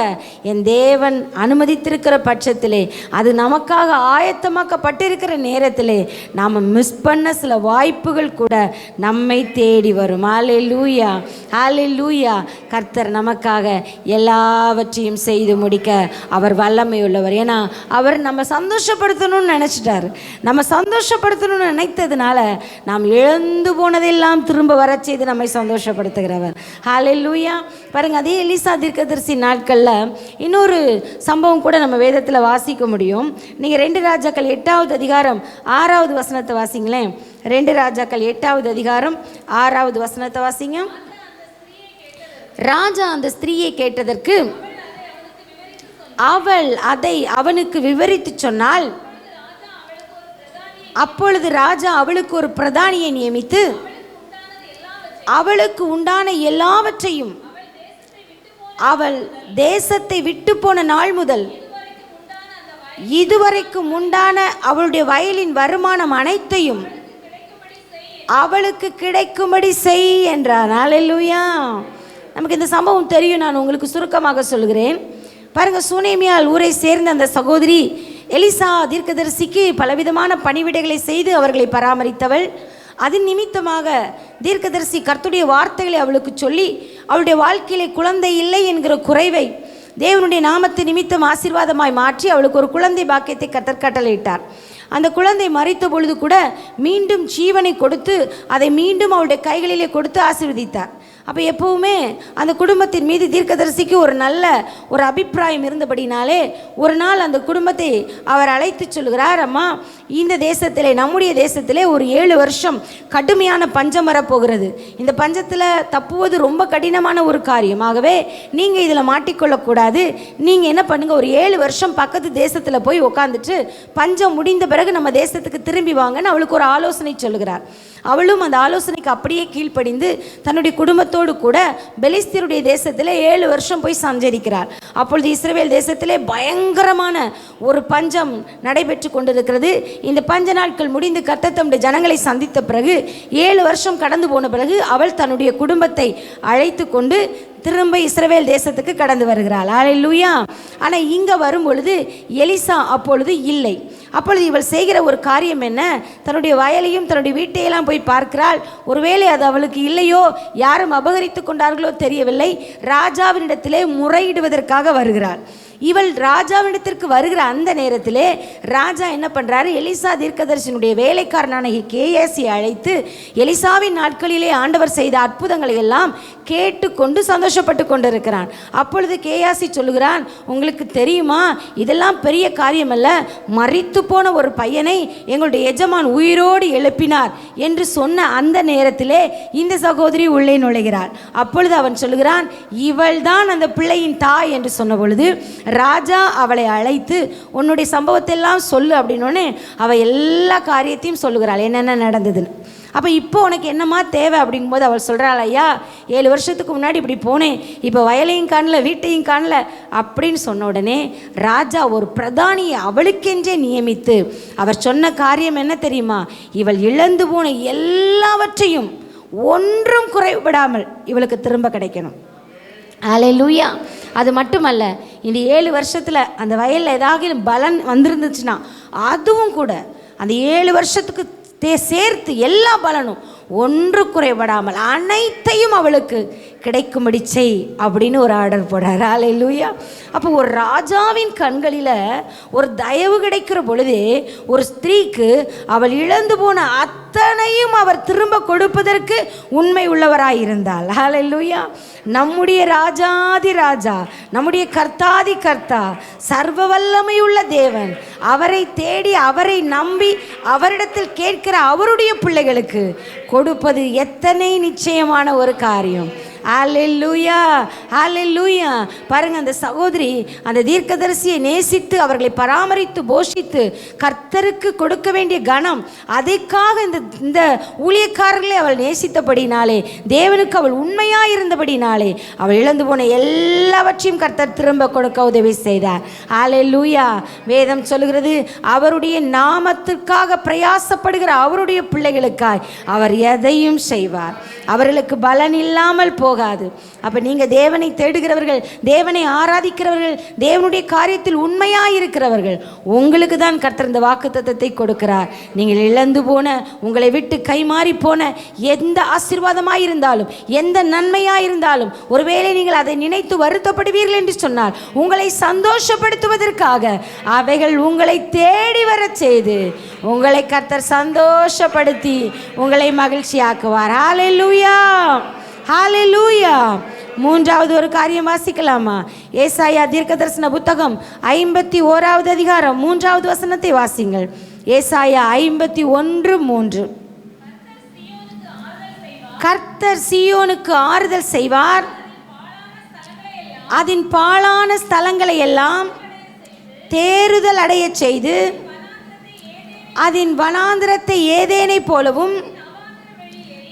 என் தேவன் அனுமதித்திருக்கிற பட்சத்திலே, அது நமக்காக ஆயத்தமாக்கப்பட்டிருக்கிற நேரத்திலே நாம் மிஸ் பண்ண சில வாய்ப்புகள் கூட நம்மை தேடி வரும். ஹல்லேலூயா. ஹல்லேலூயா. கர்த்தர் நமக்காக எல்லாவற்றையும் செய்து முடிக்க அவர் வல்லமை உள்ளவர். ஏன்னா அவர் நம்ம சந்தோஷப்படுத்தணும்னு நினச்சிட்டார். நம்ம சந்தோஷப்படுத்தணும்னு நினைத்ததுனால நாம் இழந்து போனதெல்லாம் திரும்ப வர செய்து நம்மை சந்தோஷப்படுத்துகிறவர். ஹல்லேலூயா. பாருங்கள், அதே எலிசா தீர்க்கதரிசி நாட்களில் இன்னொரு சம்பவம் கூட நம்ம வேதத்தில் வாசிக்க முடியும். நீங்கள் 2 ராஜாக்கள் 8வது அதிகாரம் 6வது வசனத்தை வாசிங்களேன். 2 ராஜாக்கள் 8வது அதிகாரம் 6வது வசனத்தை வாசிங்க. ராஜா அந்த ஸ்திரீயை கேட்டதற்கு அவள் அதை அவனுக்கு விவரித்து சொன்னாள். அப்பொழுது ராஜா அவளுக்கு ஒரு பிரதானியை நியமித்து அவளுக்கு உண்டான எல்லாவற்றையும் அவள் தேசத்தை விட்டு போன நாள் முதல் இதுவரைக்கும் உண்டான அவளுடைய வயலின் வருமானம் அனைத்தையும் அவளுக்கு கிடைக்கும்படி செய் என்றார். ஹல்லேலூயா. நமக்கு இந்த சம்பவம் தெரியும், நான் உங்களுக்கு சுருக்கமாக சொல்கிறேன். பாருங்கள், சூனேமியால் ஊரை சேர்ந்த அந்த சகோதரி எலிசா தீர்க்கதரிசிக்கு பலவிதமான பணிவிடைகளை செய்து அவர்களை பராமரித்தவள். அதன் நிமித்தமாக தீர்க்கதரிசி கர்த்தருடைய வார்த்தைகளை அவளுக்கு சொல்லி அவளுடைய வாழ்க்கையிலே குழந்தை இல்லை என்கிற குறைவை தேவனுடைய நாமத்தை நிமித்தம் ஆசீர்வாதமாய் மாற்றி அவளுக்கு ஒரு குழந்தை பாக்கியத்தை கர்த்தர் கட்டளையிட்டார். அந்த குழந்தை மரித்த பொழுது கூட மீண்டும் ஜீவனை கொடுத்து அதை மீண்டும் அவளுடைய கைகளிலே கொடுத்து ஆசீர்வதித்தார். அப்போ எப்போவுமே அந்த குடும்பத்தின் மீது தீர்க்கதரிசிக்கு ஒரு நல்ல ஒரு அபிப்பிராயம் இருந்தபடினாலே ஒரு நாள் அந்த குடும்பத்தை அவர் அழைத்து சொல்கிறார், அம்மா, இந்த தேசத்திலே, நம்முடைய தேசத்திலே ஒரு 7 வருஷம் கடுமையான பஞ்சம் வரப்போகிறது. இந்த பஞ்சத்தில் தப்புவது ரொம்ப கடினமான ஒரு காரியம். ஆகவே நீங்கள் இதில் மாட்டிக்கொள்ளக்கூடாது. நீங்கள் என்ன பண்ணுங்கள், ஒரு 7 வருஷம் பக்கத்து தேசத்தில் போய் உட்காந்துட்டு பஞ்சம் முடிந்த பிறகு நம்ம தேசத்துக்கு திரும்பி வாங்கன்னு அவளுக்கு ஒரு ஆலோசனை சொல்லுகிறார். அவளும் அந்த ஆலோசனைக்கு அப்படியே கீழ்ப்படிந்து தன்னுடைய குடும்பத்தோடு குடும்பத்தோடு கூட பெலிஸ்தருடைய தேசத்தில் 7 வருஷம் போய் சஞ்சரிக்கிறார். அப்பொழுது இஸ்ரவேல் தேசத்திலே பயங்கரமான ஒரு பஞ்சம் நடைபெற்று கொண்டிருக்கிறது. இந்த பஞ்ச நாட்கள் முடிந்து கர்த்தர் தம்முடைய ஜனங்களை சந்தித்த பிறகு 7 வருஷம் கடந்து போன பிறகு அவள் தன்னுடைய குடும்பத்தை அழைத்து கொண்டு திரும்ப இஸ்ரவேல் தேசத்துக்கு கடந்து வருகிறாள். அல்லேலூயா. ஆனால் இங்கே வரும் பொழுது எலிசா அப்பொழுது இல்லை. அப்பொழுது இவள் செய்கிற ஒரு காரியம் என்ன? தன்னுடைய வயலையும் தன்னுடைய வீட்டையெல்லாம் போய் பார்க்கிறாள். ஒருவேளை அது அவளுக்கு இல்லையோ, யாரும் அபகரித்து கொண்டார்களோ தெரியவில்லை. ராஜாவினிடத்திலே முறையிடுவதற்காக வருகிறாள். இவள் ராஜாவிடத்திற்கு வருகிற அந்த நேரத்திலே ராஜா என்ன பண்ணுறாரு? எலிசா தீர்க்கதரிசனுடைய வேலைக்காரனான கேயாசியை அழைத்து எலிசாவின் நாட்களிலே ஆண்டவர் செய்த அற்புதங்களை எல்லாம் கேட்டுக்கொண்டு சந்தோஷப்பட்டு கொண்டிருக்கிறான். அப்பொழுது கேயாசி சொல்லுகிறான், உங்களுக்கு தெரியுமா, இதெல்லாம் பெரிய காரியம் அல்ல, மரித்து போன ஒரு பையனை எங்களுடைய எஜமான் உயிரோடு எழுப்பினார் என்று சொன்ன அந்த நேரத்திலே இந்த சகோதரி உள்ளே நுழைகிறாள். அப்பொழுது அவன் சொல்லுகிறான், இவள் தான் அந்த பிள்ளையின் தாய் என்று சொன்ன பொழுது ராஜா அவளை அழைத்து உன்னுடைய சம்பவத்தை எல்லாம் சொல்லு அப்படின்னோடனே அவள் எல்லா காரியத்தையும் சொல்லுகிறாள், என்னென்ன நடந்ததுன்னு. அப்போ இப்போ உனக்கு என்னம்மா தேவை அப்படிங்கும்போது அவள் சொல்கிறாள், ஐயா 7 வருஷத்துக்கு முன்னாடி இப்படி போனேன், இப்போ வயலையும் காணல வீட்டையும் காணல அப்படின்னு சொன்ன உடனே ராஜா ஒரு பிரதானியை அவளுக்கென்றே நியமித்து அவர் சொன்ன காரியம் என்ன தெரியுமா? இவள் இழந்து போன எல்லாவற்றையும் ஒன்றும் குறைவிடாமல் இவளுக்கு திரும்ப கிடைக்கணும். அல்லேலூயா. அது மட்டுமல்ல, இந்த 7 வருஷத்தில் அந்த வயலில் ஏதாவது பலன் வந்திருந்துச்சுன்னா அதுவும் கூட அந்த 7 வருஷத்துக்கு சேர்த்து எல்லா பலனும் ஒன்று குறைபடாமல் அனைத்தையும் அவளுக்கு கிடைக்கும்படி செய் அப்படின்னு ஒரு ஆர்டர் போடுறார். அல்லேலூயா. அப்போ ஒரு ராஜாவின் கண்களில் ஒரு தயவு கிடைக்கிற பொழுது ஒரு ஸ்திரீக்கு அவள் இழந்து போன அத்தனையும் அவர் திரும்ப கொடுப்பதற்கு உண்மை உள்ளவராயிருந்தாள். அல்லேலூயா. நம்முடைய ராஜாதி ராஜா, நம்முடைய கர்த்தாதி கர்த்தா, சர்வ வல்லமையுள்ள தேவன், அவரை தேடி அவரை நம்பி அவரிடத்தில் கேட்கிற அவருடைய பிள்ளைகளுக்கு கொடுப்பது எத்தனை நிச்சயமான ஒரு காரியம். அல்லேலூயா, அல்லேலூயா. பாருங்க, அந்த சகோதரி அந்த தீர்க்கதரிசியை நேசித்து அவர்களை பராமரித்து போஷித்து கர்த்தருக்கு கொடுக்க வேண்டிய கனம், அதற்காக இந்த ஊழியக்காரர்களை அவள் நேசித்தபடினாலே, தேவனுக்கு அவள் உண்மையாக இருந்தபடினாலே அவள் இழந்து போன எல்லாவற்றையும் கர்த்தர் திரும்ப கொடுக்க உதவி செய்தார். அல்லேலூயா. வேதம் சொல்லுகிறது, அவருடைய நாமத்திற்காக பிரயாசப்படுகிற அவருடைய பிள்ளைகளுக்காய் அவர் எதையும் செய்வார். அவர்களுக்கு பலன் இல்லாமல் போகாது. அப்போ நீங்கள் தேவனை தேடுகிறவர்கள், தேவனை ஆராதிக்கிறவர்கள், தேவனுடைய காரியத்தில் உண்மையாயிருக்கிறவர்கள், உங்களுக்கு தான் கர்த்தர் இந்த வாக்குத்தத்தத்தை கொடுக்கிறார். நீங்கள் இழந்து போன, உங்களை விட்டு கைமாறி போன எந்த ஆசீர்வாதமாயிருந்தாலும், எந்த நன்மையாயிருந்தாலும், ஒருவேளை நீங்கள் அதை நினைத்து வருத்தப்படுவீர்கள் என்று சொன்னால் உங்களை சந்தோஷப்படுத்துவதற்காக அவைகள் உங்களை தேடி வர செய்து உங்களை கர்த்தர் சந்தோஷப்படுத்தி உங்களை மகிழ்ச்சியாக்குவார். ஹல்லேலூயா, ஹல்லேலூயா. மூன்றாவது ஒரு காரியம் வாசிக்கலாமா? ஏசாயா தீர்க்கதரிசன புத்தகம் 51வது அதிகாரம் 3வது வசனத்தை வாசிங்கள். ஏசாயா 51:3. கர்த்தர் சீயோனுக்கு ஆறுதல் செய்வார், அதன் பாழான ஸ்தலங்களை எல்லாம் தேறுதல் அடைய செய்து அதன் வனாந்திரத்தை ஏதேனை போலவும்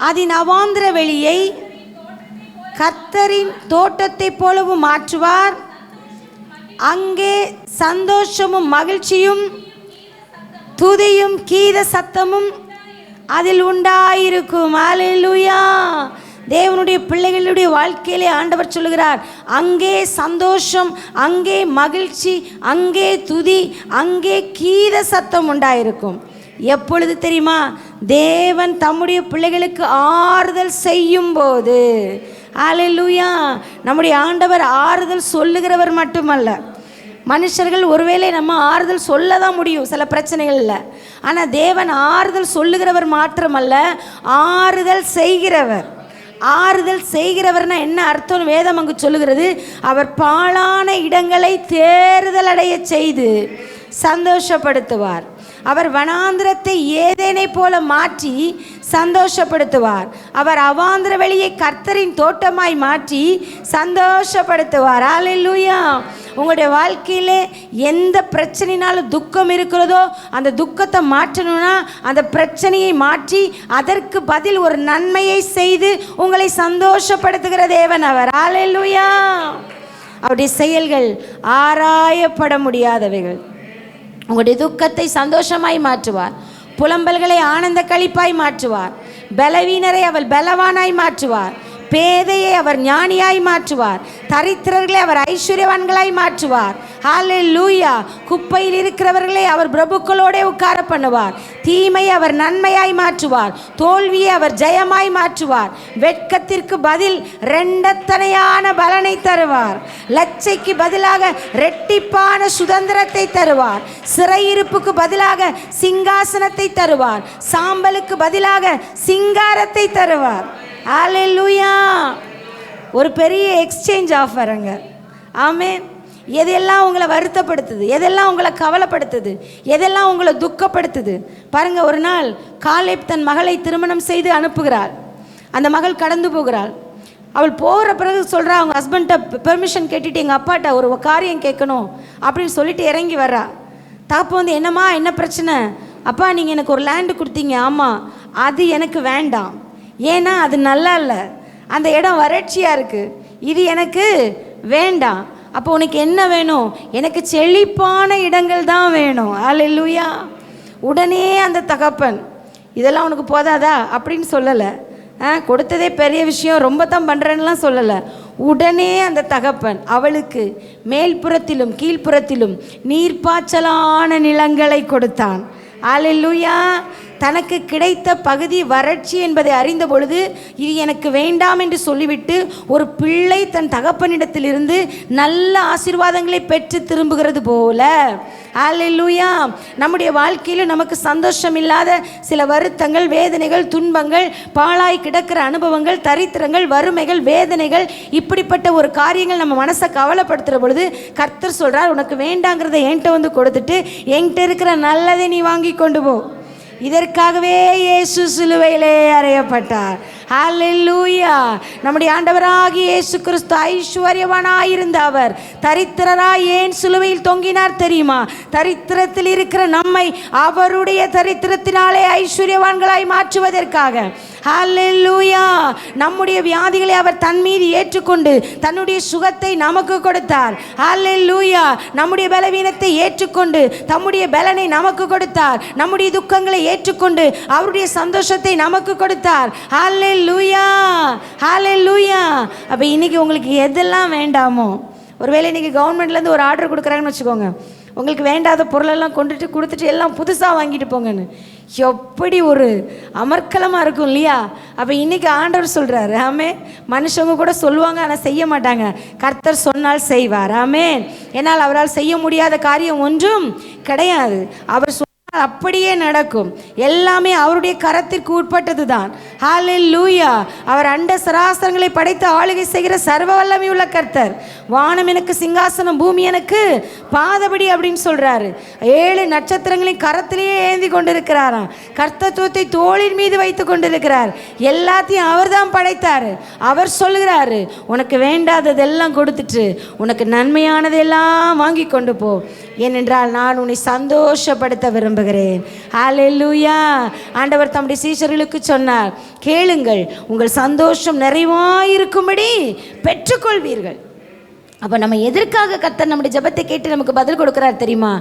அதன் அவாந்திர வெளியை கர்த்தரின் தோட்டத்தை போலவும் மாற்றுவார். அங்கே சந்தோஷமும் மகிழ்ச்சியும் துதியும் கீத சத்தமும் அதில் உண்டாயிருக்கும். அல்லேலூயா. தேவனுடைய பிள்ளைகளுடைய வாழ்க்கையிலே ஆண்டவர் சொல்லுகிறார், அங்கே சந்தோஷம், அங்கே மகிழ்ச்சி, அங்கே துதி, அங்கே கீத சத்தம் உண்டாயிருக்கும். எப்பொழுது தெரியுமா? தேவன் தம்முடைய பிள்ளைகளுக்கு ஆறுதல் செய்யும் போது. அல்லேலூயா. நம்முடைய ஆண்டவர் ஆறுதல் சொல்லுகிறவர் மட்டுமல்ல. மனுஷர்கள் ஒருவேளை நம்ம ஆறுதல் சொல்ல தான் முடியும் சில பிரச்சனைகளில், ஆனால் தேவன் ஆறுதல் சொல்லுகிறவர் மாத்திரமல்ல, ஆறுதல் செய்கிறவர். ஆறுதல் செய்கிறவர்னா என்ன அர்த்தம்? வேதம் அங்கு சொல்லுகிறது, அவர் பாழான இடங்களை தேறுதல் அடைய செய்து சந்தோஷப்படுத்துவார். அவர் வனாந்திரத்தை ஏதேனை போல மாற்றி சந்தோஷப்படுத்துவார். அவர் அவாந்திர வெளியை கர்த்தரின் தோட்டமாய் மாற்றி சந்தோஷப்படுத்துவார். அல்லேலூயா. உங்களுடைய வாழ்க்கையில் எந்த பிரச்சனைனாலும் துக்கம் இருக்கிறதோ அந்த துக்கத்தை மாற்றணும்னா அந்த பிரச்சனையை மாற்றி அதற்கு பதில் ஒரு நன்மையை செய்து உங்களை சந்தோஷப்படுத்துகிற தேவன் அவர். அல்லேலூயா. அவருடைய செயல்கள் ஆராயப்பட முடியாதவைகள். உங்களுடைய துக்கத்தை சந்தோஷமாய் மாற்றுவார். புலம்பல்களை ஆனந்த களிப்பாய் மாற்றுவார். பலவீனரை அவர் பலவானாய் மாற்றுவார். பேதையை அவர் ஞானியாய் மாற்றுவார். தரித்திரர்களை அவர் ஐஸ்வர்யவான்களாய் மாற்றுவார். ஹல்லேலூயா. குப்பையில் இருக்கிறவர்களை அவர் பிரபுக்களோட உட்கார பண்ணுவார். தீமையை அவர் நன்மையாய் மாற்றுவார். தோல்வியை அவர் ஜெயமாய் மாற்றுவார். வெட்கத்திற்கு பதில் இரண்டத்தனையான பலனை தருவார். லட்சைக்கு பதிலாக இரட்டிப்பான சுதந்திரத்தை தருவார். சிறையிருப்புக்கு பதிலாக சிங்காசனத்தை தருவார். சாம்பலுக்கு பதிலாக சிங்காரத்தை தருவார். அல்லேலூயா. ஒரு பெரிய எக்ஸ்சேஞ்ச் ஆஃபருங்க. ஆமென். எதெல்லாம் உங்களை வருத்தப்படுத்துது, எதெல்லாம் உங்களை கவலைப்படுத்துது, எதெல்லாம் உங்களை துக்கப்படுத்துது பாருங்க. ஒரு நாள் காலேப் தன் மகளை திருமணம் செய்து அனுப்புகிறாள். அந்த மகள் கடந்து போகிறாள். அவள் போகிற பிறகு சொல்கிறா, அவங்க ஹஸ்பண்ட்ட பெர்மிஷன் கேட்டுட்டு எங்கள் அப்பாட்ட ஒரு காரியம் கேட்கணும் அப்படின்னு சொல்லிட்டு இறங்கி வர்றா. தாப்பு வந்து, என்னம்மா என்ன பிரச்சனை? அப்பா நீங்கள் எனக்கு ஒரு லேண்டு கொடுத்தீங்க. ஆமாம், அது எனக்கு வேண்டாம். ஏன்னா அது நல்லா இல்லை, அந்த இடம் வறட்சியாக இருக்குது, இது எனக்கு வேண்டாம். அப்போ உனக்கு என்ன வேணும்? எனக்கு செழிப்பான இடங்கள் தான் வேணும். அல்லேலூயா. உடனே அந்த தகப்பன், இதெல்லாம் உனக்கு போதாதா அப்படின்னு சொல்லலை. கொடுத்ததே பெரிய விஷயம், ரொம்ப தான் பண்ணுறேன்னுலாம் சொல்லலை. உடனே அந்த தகப்பன் அவளுக்கு மேல்புறத்திலும் கீழ்ப்புறத்திலும் நீர்ப்பாய்ச்சலான நிலங்களை கொடுத்தான். அல்லேலூயா. தனக்கு கிடைத்த பகுதி வறட்சி என்பதை அறிந்த பொழுது இது எனக்கு வேண்டாம் என்று சொல்லிவிட்டு ஒரு பிள்ளை தன் தகப்பனிடத்திலிருந்து நல்ல ஆசீர்வாதங்களை பெற்று திரும்புகிறது போல. அல்லேலூயா. நம்முடைய வாழ்க்கையில் நமக்கு சந்தோஷம் இல்லாத சில வருத்தங்கள், வேதனைகள், துன்பங்கள், பாழாய் கிடக்கிற அனுபவங்கள், தரித்திரங்கள், வறுமைகள், வேதனைகள், இப்படிப்பட்ட ஒரு காரியங்கள் நம்ம மனசை கவலைப்படுத்துகிற பொழுது கர்த்தர் சொல்கிறார், உனக்கு வேண்டாங்கிறத என்கிட்ட வந்து கொடுத்துட்டு என்கிட்ட இருக்கிற நல்லதை நீ வாங்கி கொண்டு போ. இதற்காகவே இயேசு சிலுவையிலே அறையப்பட்டார். ஹல்லேலூயா. நம்முடைய ஆண்டவராகிய இயேசு கிறிஸ்து ஐஸ்வர்யவானாயிருந்த அவர் தரித்திரராய் ஏன் சிலுவையில் தொங்கினார் தெரியுமா? தரித்திரத்தில் இருக்கிற நம்மை அவருடைய தரித்திரத்தினாலே ஐஸ்வர்யவான்களாய் மாற்றுவதற்காக. ஹல்லேலூயா. நம்முடைய வியாதிகளை அவர் தன் மீது ஏற்றுக்கொண்டு தன்னுடைய சுகத்தை நமக்கு கொடுத்தார். ஹல்லேலூயா. நம்முடைய பலவீனத்தை ஏற்றுக்கொண்டு தம்முடைய பலனை நமக்கு கொடுத்தார். நம்முடைய துக்கங்களை ஏற்றுக்கொண்டு அவருடைய சந்தோஷத்தை நமக்கு கொடுத்தார். ஹல்லேலூயா. ஹல்லேலூயா. அப்போ இன்னைக்கு உங்களுக்கு எதெல்லாம் வேண்டாமோ, ஒருவேளை இன்னைக்கு கவர்மெண்ட்லேருந்து ஒரு ஆர்டர் கொடுக்குறாங்கன்னு வச்சுக்கோங்க, உங்களுக்கு வேண்டாத பொருளெல்லாம் கொடுத்துட்டு எல்லாம் புதுசாக வாங்கிட்டு போங்கன்னு. எப்படி ஒரு அமர்க்கலமாக இருக்கும் இல்லையா? அப்போ இன்றைக்கி ஆண்டவர் சொல்கிறாரு, ஆமே, மனுஷங்க கூட சொல்லுவாங்க ஆனால் செய்ய மாட்டாங்க. கர்த்தர் சொன்னால் செய்வார். ஆமே. என்னால் அவரால் செய்ய முடியாத காரியம் ஒன்றும் கிடையாது. அவர் அப்படியே நடக்கும். எல்லாமே அவருடைய கரத்திற்கு உட்பட்டது தான். ஹல்லேலூயா. அவர் அண்ட சராசரங்களை படைத்து ஆளுகை செய்கிற சர்வ வல்லமை உள்ள கர்த்தர். வானம் எனக்கு சிங்காசனம், பூமி எனக்கு பாதபடி அப்படின்னு சொல்றாரு. 7 நட்சத்திரங்களின் கரத்திலேயே ஏந்தி கொண்டிருக்கிறாராம். கர்த்தத்துவத்தை தோளின் மீது வைத்து கொண்டிருக்கிறார். எல்லாத்தையும் அவர் தான் படைத்தாரு. அவர் சொல்லுகிறாரு, உனக்கு வேண்டாததெல்லாம் கொடுத்துட்டு உனக்கு நன்மையானதெல்லாம் வாங்கி கொண்டு போ, ஏனென்றால் நான் உன்னை சந்தோஷப்படுத்த விரும்புகிறேன். ஹல்லேலூயா. ஆண்டவர் தம்முடைய சீஷர்களுக்கு சொன்னார், கேளுங்கள், உங்கள் சந்தோஷம் நிறைவாயிருக்கும்படி பெற்றுக்கொள்வீர்கள். அப்போ நம்ம எதற்காக கர்த்தர் நம்முடைய ஜெபத்தை கேட்டு நமக்கு பதில் கொடுக்குறார் தெரியுமா?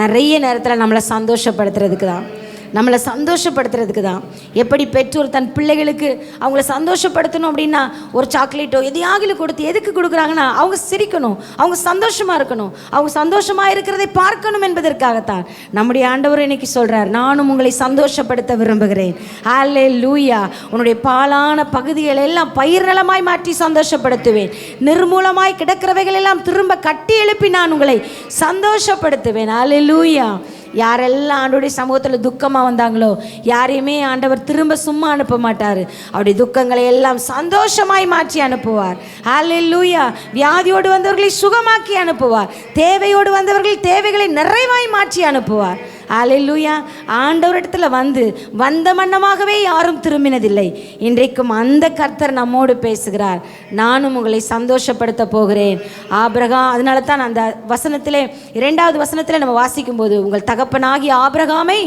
நிறைய நேரத்தில் நம்மளை சந்தோஷப்படுத்துறதுக்கு தான், நம்மளை சந்தோஷப்படுத்துறதுக்கு தான். எப்படி பெற்றோர் தன் பிள்ளைகளுக்கு அவங்கள சந்தோஷப்படுத்தணும் அப்படின்னா ஒரு சாக்லேட்டோ எதையாகில கொடுத்து எதுக்கு கொடுக்குறாங்கன்னா அவங்க சிரிக்கணும், அவங்க சந்தோஷமாக இருக்கணும், அவங்க சந்தோஷமாக இருக்கிறதை பார்க்கணும் என்பதற்காகத்தான். நம்முடைய ஆண்டவர் இன்னைக்கு சொல்கிறார், நானும் உங்களை சந்தோஷப்படுத்த விரும்புகிறேன். ஹல்லேலூயா. உன்னுடைய பாலான பகுதிகள் எல்லாம் பயிர் நலமாய் மாற்றி சந்தோஷப்படுத்துவேன். நிர்மூலமாய் கிடக்கிறவைகள் எல்லாம் திரும்ப கட்டி எழுப்பி நான் உங்களை சந்தோஷப்படுத்துவேன். ஹல்லேலூயா. யாரெல்லாம் ஆண்டவருடைய சமூகத்தில் துக்கமாக வந்தாங்களோ யாரையுமே ஆண்டவர் திரும்ப சும்மா அனுப்ப மாட்டார். அவருடைய துக்கங்களை எல்லாம் சந்தோஷமாய் மாற்றி அனுப்புவார். ஹல்லேலூயா. வியாதியோடு வந்தவர்களை சுகமாக்கி அனுப்புவார். தேவையோடு வந்தவர்கள் தேவைகளை நிறைவாய் மாற்றி அனுப்புவார். அல்லேலூயா. ஆண்டவரிடத்தில் வந்த மன்னமாகவே யாரும் திரும்பினதில்லை. இன்றைக்கும் அந்த கர்த்தர் நம்மோடு பேசுகிறார். நானும் உங்களை சந்தோஷப்படுத்த போகிறேன். ஆபிரகாம், அதனால தான் அந்த வசனத்திலே 2வது வசனத்தில் நம்ம வாசிக்கும் போது, உங்கள் தகப்பனாகிய ஆபிரகாமை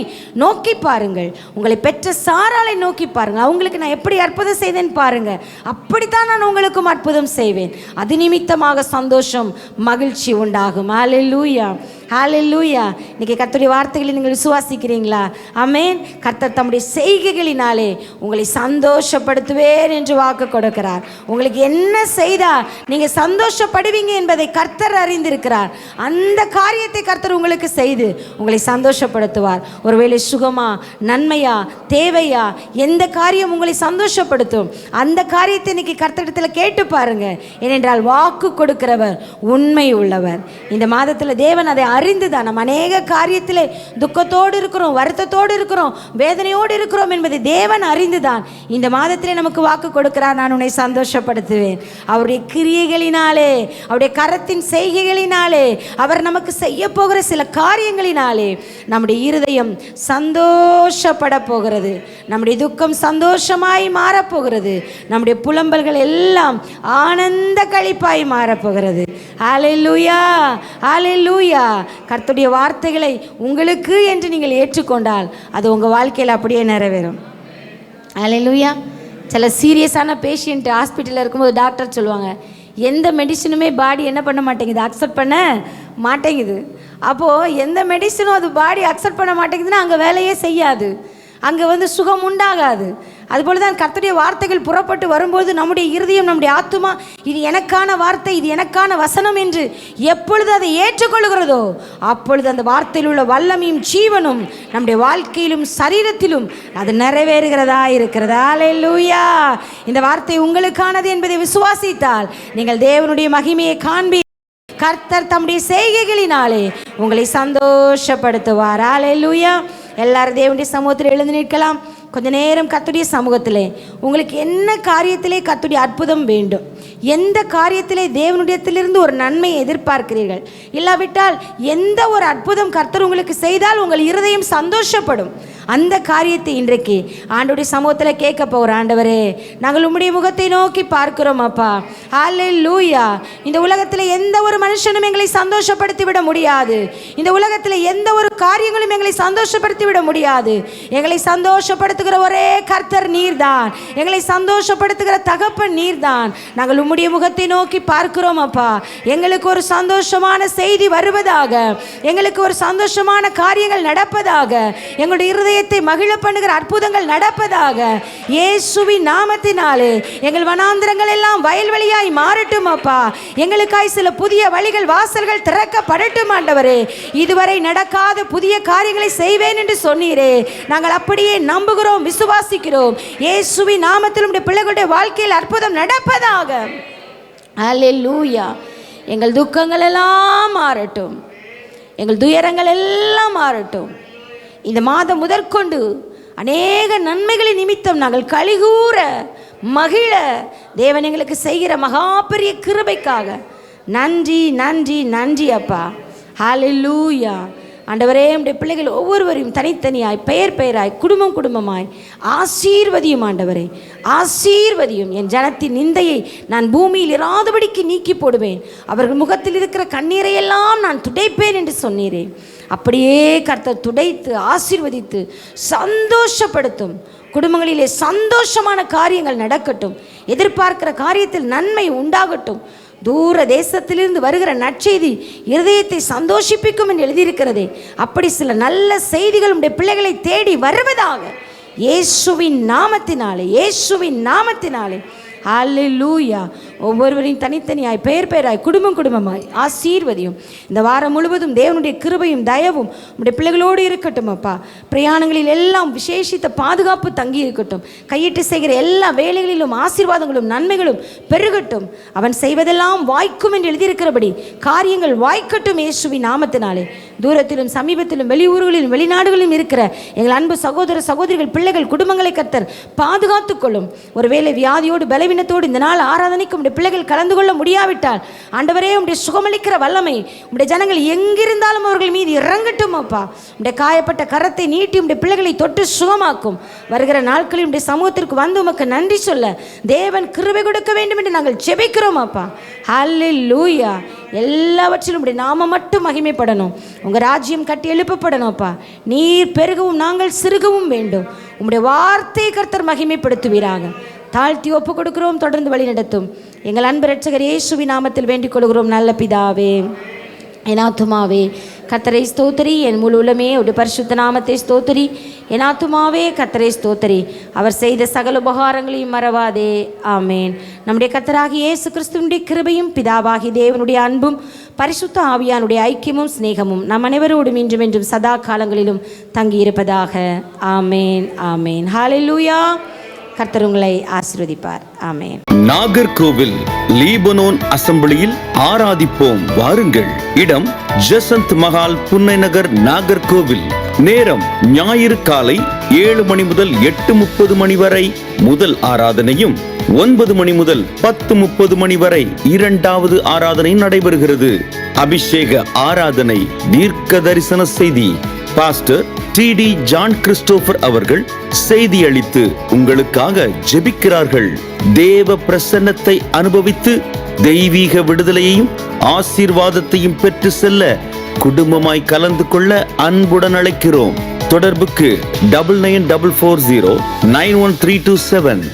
நோக்கி பாருங்கள், உங்களை பெற்ற சாராளை நோக்கி பாருங்கள், அவங்களுக்கு நான் எப்படி அற்புதம் செய்தேன்னு பாருங்க, அப்படித்தான் நான் உங்களுக்கும் அற்புதம் செய்வேன். அது நிமித்தமாக சந்தோஷம் மகிழ்ச்சி உண்டாகும். அல்லேலூயா, ஹல்லேலூயா. இன்னைக்கு கர்த்தருடைய வார்த்தைகளை நீங்கள் விசுவாசிக்கிறீங்களா? ஆமென். கர்த்தர் தம்முடைய செய்கைகளினாலே உங்களை சந்தோஷப்படுத்துவேன் என்று வாக்கு கொடுக்கிறார். உங்களுக்கு என்ன செய்தால் நீங்கள் சந்தோஷப்படுவீங்க என்பதை கர்த்தர் அறிந்திருக்கிறார். அந்த காரியத்தை கர்த்தர் உங்களுக்கு செய்து உங்களை சந்தோஷப்படுத்துவார். ஒருவேளை சுகமா, நன்மையா, தேவையா, எந்த காரியம் உங்களை சந்தோஷப்படுத்தும் அந்த காரியத்தை இன்னைக்கு கர்த்தரிடத்தில் கேட்டு பாருங்க. ஏனென்றால் வாக்கு கொடுக்கிறவர் உண்மை உள்ளவர். இந்த மாதத்தில் தேவன் அதை அறிந்துதான் நம்ம அநேக காரியத்திலே துக்கத்தோடு இருக்கிறோம், வருத்தத்தோடு இருக்கிறோம், வேதனையோடு இருக்கிறோம் என்பதை தேவன் அறிந்துதான் இந்த மாதத்திலே நமக்கு வாக்கு கொடுக்கிறார். நான் உன்னை சந்தோஷப்படுத்துவேன். அவருடைய கிரியைகளினாலே, அவருடைய கரத்தின் செய்கைகளினாலே, அவர் நமக்கு செய்ய போகிற சில காரியங்களினாலே நம்முடைய இருதயம் சந்தோஷப்பட போகிறது. நம்முடைய துக்கம் சந்தோஷமாய் மாறப்போகிறது. நம்முடைய புலம்பல்கள் எல்லாம் ஆனந்த களிப்பாய் மாறப்போகிறது. ஹல்லேலூயா, ஹல்லேலூயா. கர்த்தருடைய வார்த்தைகளை உங்களுக்கு என்று நீங்கள் ஏற்றுக்கொண்டால் அது உங்கள் வாழ்க்கையில் அப்படியே நிறைவேறும். ஹல்லேலூயா. சில சீரியஸான பேஷண்ட் ஹாஸ்பிட்டலில் இருக்கும்போது டாக்டர் சொல்லுவாங்க, எந்த மெடிசனுமே பாடி என்ன பண்ண மாட்டேங்குது, அக்செப்ட் பண்ண மாட்டேங்குது. அப்போது எந்த மெடிசனும் அது பாடி அக்செப்ட் பண்ண மாட்டேங்குதுன்னா அங்கே வேலையே செய்யாது, அங்கே சுகம் உண்டாகாது. அதுபோல தான் கர்த்தருடைய வார்த்தைகள் புறப்பட்டு வரும்போது நம்முடைய இருதயம், நம்முடைய ஆத்துமா இது எனக்கான வார்த்தை, இது எனக்கான வசனம் என்று எப்பொழுது அதை ஏற்றுக்கொள்கிறதோ அப்பொழுது அந்த வார்த்தையில் உள்ள வல்லமையும் ஜீவனும் நம்முடைய வாழ்க்கையிலும் சரீரத்திலும் அது நிறைவேறுகிறதா இருக்கிறதா. அல்லேலூயா. இந்த வார்த்தை உங்களுக்கானது என்பதை விசுவாசித்தால் நீங்கள் தேவனுடைய மகிமையை காண்பீர்கள். கர்த்தர் தம்முடைய செய்கைகளினாலே உங்களை சந்தோஷப்படுத்துவார். அல்லேலூயா. எல்லாரும் தேவனுடைய சமூகத்தில் எழுந்து நிற்கலாம். கொஞ்ச நேரம் கர்த்தருடைய சமூகத்திலே உங்களுக்கு என்ன காரியத்திலே கர்த்தருடைய அற்புதம் வேண்டும், எந்த காரியத்திலே தேவனுடையத்திலிருந்து ஒரு நன்மையை எதிர்பார்க்கிறீர்கள், இல்லாவிட்டால் எந்த ஒரு அற்புதம் கர்த்தர் உங்களுக்கு செய்தால் உங்கள் இருதயம் சந்தோஷப்படும், அந்த காரியத்தை இன்றைக்கு ஆண்டவருடைய சமூகத்தில் கேட்க போகிற ஆண்டவரே, நாங்கள் உம்முடைய முகத்தை நோக்கி பார்க்கிறோம் அப்பா. ஹல்லேலூயா. இந்த உலகத்தில் எந்த ஒரு மனுஷனும் எங்களை சந்தோஷப்படுத்தி விட முடியாது. இந்த உலகத்தில் எந்த ஒரு காரியங்களும் எங்களை சந்தோஷப்படுத்தி விட முடியாது. எங்களை சந்தோஷப்படுத்துகிற ஒரே கர்த்தர் நீர்தான். எங்களை சந்தோஷப்படுத்துகிற தகப்பன் நீர்தான். நாங்கள் உம்முடைய முகத்தை நோக்கி பார்க்கிறோம் அப்பா. எங்களுக்கு ஒரு சந்தோஷமான செய்தி வருவதாக, எங்களுக்கு ஒரு சந்தோஷமான காரியங்கள் நடப்பதாக, எங்களுடைய இருதயத்தை மகிழ பண்ணுகிற அற்புதங்கள் நடப்பதாக. இயேசுவின் நாமத்தினாலே எங்கள் வனாந்திரங்கள் எல்லாம் வயல்வெளியாய் மாறட்டும் அப்பா. எங்களுக்காய் சில புதிய வழிகள், வாசல்கள் திறக்கப்படட்டும் ஆண்டவரே. இதுவரை நடக்காத புதிய காரியங்களை செய்வேன் என்று சொன்னீரே, நாங்கள் அப்படியே நம்புகிறோம், விசுவாசிக்கிறோம். இயேசுவின் நாமத்தில் உம்முடைய பிள்ளைகளுடைய வாழ்க்கையில் அற்புதம் நடப்பதாக. அல்லேலூயா. எங்கள் துக்கங்கள் எல்லாம் மாறட்டும், எங்கள் துயரங்கள் எல்லாம் மாறட்டும். இந்த மாதம் முதற்கொண்டு அநேக நன்மைகளின் நிமித்தம் நாங்கள் கலிகூற மகிழ தேவன் எங்களுக்கு செய்கிற மகா பெரிய கிருபைக்காக நன்றி, நன்றி, நன்றி அப்பா. ஹல்லேலூயா. ஆண்டவரே, நம்முடைய பிள்ளைகள் ஒவ்வொருவரையும் தனித்தனியாய், பெயர் பெயராய், குடும்பம் குடும்பமாய் ஆசீர்வதியும் ஆண்டவரே, ஆசீர்வதியும். என் ஜனத்தின் நிந்தையை நான் பூமியில் இராதபடிக்கு நீக்கி போடுவேன், அவர்கள் முகத்தில் இருக்கிற கண்ணீரையெல்லாம் நான் துடைப்பேன் என்று சொன்னீரே. அப்படியே கர்த்தர் துடைத்து ஆசீர்வதித்து சந்தோஷப்படுத்தும். குடும்பங்களிலே சந்தோஷமான காரியங்கள் நடக்கட்டும். எதிர்பார்க்கிற காரியத்தில் நன்மை உண்டாகட்டும். தூர தேசத்திலிருந்து வருகிற நற்செய்தி இருதயத்தை சந்தோஷிப்பிக்கும் என்று எழுதியிருக்கிறதே, அப்படி சில நல்ல செய்திகள் உடைய பிள்ளைகளை தேடி வருவதாக இயேசுவின் நாமத்தினாலே, இயேசுவின் நாமத்தினாலே. ஹல்லேலூயா. ஒவ்வொருவரையும் தனித்தனியாய், பெயர் பெயராய், குடும்பம் குடும்பமாய் ஆசீர்வதியும். இந்த வாரம் முழுவதும் தேவனுடைய கிருபையும் தயவும் உடைய பிள்ளைகளோடு இருக்கட்டும் அப்பா. பிரயாணங்களில் எல்லாம் விசேஷித்த பாதுகாப்பு தங்கி இருக்கட்டும். கையிட்டு செய்கிற எல்லா வேலைகளிலும் ஆசீர்வாதங்களும் நன்மைகளும் பெருகட்டும். அவன் செய்வதெல்லாம் வாய்க்கும் என்று எழுதியிருக்கிறபடி காரியங்கள் வாய்க்கட்டும் இயேசுவின் நாமத்தினாலே. தூரத்திலும் சமீபத்திலும் வெளியூர்களிலும் வெளிநாடுகளிலும் இருக்கிற எங்கள் அன்பு சகோதர சகோதரிகள் பிள்ளைகள் குடும்பங்களை கர்த்தர் பாதுகாத்துக் கொள்ளும். ஒருவேளை வியாதியோடு பலவீனத்தோடு இந்த நாள் ஆராதனைக்கு உடைய பிள்ளைகள் கலந்து கொள்ள முடியாவிட்டால் ஆண்டவரே உடைய சுகமளிக்கிற வல்லமை உடைய ஜனங்கள் எங்கிருந்தாலும் அவர்கள் மீது இறங்கட்டும் அப்பா. உடைய காயப்பட்ட கரத்தை நீட்டி உடைய பிள்ளைகளை தொட்டு சுகமாக்கும். வருகிற நாட்களில் உடைய சமூகத்திற்கு வந்து உமக்கு நன்றி சொல்ல தேவன் கிருபை கொடுக்க வேண்டும் என்று நாங்கள் ஜெபிக்கிறோம் அப்பா. ஹல்லேலூயா. எல்லாவற்றிலும் உடைய நாமம் மட்டும் மகிமைப்படணும். உங்கள் ராஜ்யம் கட்டி எழுப்பப்படணும் அப்பா. நீர் பெருகவும் நாங்கள் சிறுகவும் வேண்டும். உம்முடைய வார்த்தையை கர்த்தர் மகிமைப்படுத்துவீராக. தாழ்த்தி ஒப்பு கொடுக்கிறோம். தொடர்ந்து வழி நடத்தும் எங்கள் அன்பு இரட்சகர் இயேசுவின் நாமத்தில் வேண்டிக் கொள்கிறோம் நல்ல பிதாவே. என் ஆத்துமாவே கர்த்தரை ஸ்தோத்திரி, என் முழு உலமே உடைய பரிசுத்த நாமத்தை ஸ்தோத்திரி. என் ஆத்துமாவே கர்த்தரை ஸ்தோத்திரி, அவர் செய்த சகல உபகாரங்களையும் மறவாதே. ஆமேன். நம்முடைய கர்த்தராகிய இயேசு கிறிஸ்துவினுடைய கிருபையும் பிதாவாகிய தேவனுடைய அன்பும் பரிசுத்த ஆவியானுடைய ஐக்கியமும் சிநேகமும் நம் அனைவரோடும் இன்றும் என்றும் சதா காலங்களிலும் தங்கியிருப்பதாக. ஆமேன். ஆமேன். ஹல்லேலூயா. கர்த்தர் உங்களை ஆசீர்வதிப்பார். ஆமென். நாகர்கோவில் லீபனோன் அசெம்பிளியில் ஆராதிப்போம் வாருங்கள். இடம் ஜசந்த் மஹால், புன்னை நகர், நாகர்கோவில். நேரம் ஞாயிறு காலை 7 மணி முதல் 8:30 மணி வரை முதல் ஆராதனையும், 9 மணி முதல் 10:30 மணி வரை இரண்டாவது ஆராதனை நடைபெறுகிறது. அபிஷேக ஆராதனை, தீர்க்க தரிசன செய்தி பாஸ்டர் TD ஜான் கிறிஸ்டோபர் அவர்கள் செய்தி அளித்து உங்களுக்காக ஜெபிக்கிறார்கள். தேவ பிரசன்னத்தை அனுபவித்து தெய்வீக விடுதலையையும் ஆசீர்வாதத்தையும் பெற்று செல்ல குடும்பமாய் கலந்து கொள்ள அன்புடன் அழைக்கிறோம். தொடர்புக்கு 9944091327.